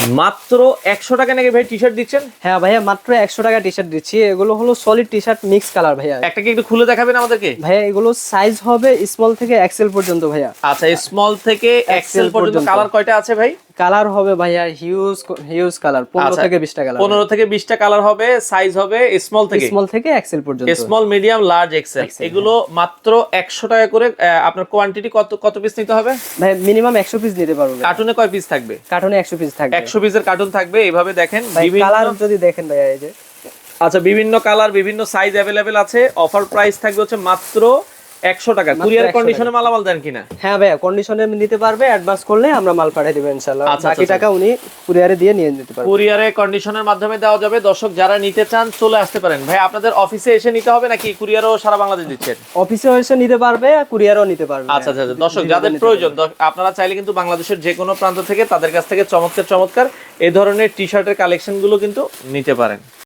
মাত্র 100 টাকা নাকি ভাই টি-শার্ট দিচ্ছেন? হ্যাঁ ভাইয়া, মাত্র 100 টাকা টি-শার্ট দিচ্ছি। এগুলো হলো সলিড টি-শার্ট মিক্স কালার ভাইয়া। একটা কি একটু খুলে দেখাবেন আমাদেরকে? ভাইয়া এগুলো সাইজ হবে স্মল থেকে এক্সেল পর্যন্ত ভাইয়া। আচ্ছা, স্মল থেকে এক্সেল পর্যন্ত। কালার কয়টা আছে ভাই? কালার হবে ভাইয়া হিউজ কালার, 15 থেকে 20টা কালার। 15 থেকে 20টা কালার হবে। সাইজ হবে স্মল থেকে এক্সেল পর্যন্ত। Small, medium, large, XL. এগুলো মাত্র 100 টাকা করে। আপনার কোয়ান্টিটি কত পিস নিতে হবে ভাই? মিনিমাম 100 পিস নিতে পারবো। কার্টুনে কয় পিস থাকবে? কার্টুনে 100 পিস থাকবে। 100 পিসের কার্টুন থাকবে। এইভাবে দেখেন কালার যদি দেখেন ভাইয়া, এই যে আচ্ছা, বিভিন্ন কালার, বিভিন্ন সাইজ अवेलेबल আছে। অফার প্রাইস থাকবে হচ্ছে মাত্র 100 টাকা। কুরিয়ার কন্ডিশনে মালামাল দেন কিনা? হ্যাঁ ভাইয়া, কন্ডিশনে নিতে পারবে। অ্যাডভান্স করলে আমরা মাল পাঠিয়ে দেব ইনশাআল্লাহ। বাকি টাকা উনি কুরিয়ারে দিয়ে নিয়ে নিতে পারবে। কুরিয়ারে কন্ডিশনের মাধ্যমে দেওয়া যাবে। দর্শক যারা নিতে চান চলে আসতে পারেন। ভাই আপনাদের অফিসে এসে নিতে হবে নাকি কুরিয়ারও সারা বাংলাদেশ দিচ্ছেন? অফিসে এসে নিতে পারবে, কুরিয়ারও নিতে পারবে। আচ্ছা আচ্ছা, দর্শক যাদের প্রয়োজন আপনারা চাইলে কিন্তু বাংলাদেশের যে কোনো প্রান্ত থেকে তাদের কাছ থেকে চমৎকার এই ধরনের টি-শার্টের কালেকশন গুলো কিন্তু নিতে পারেন।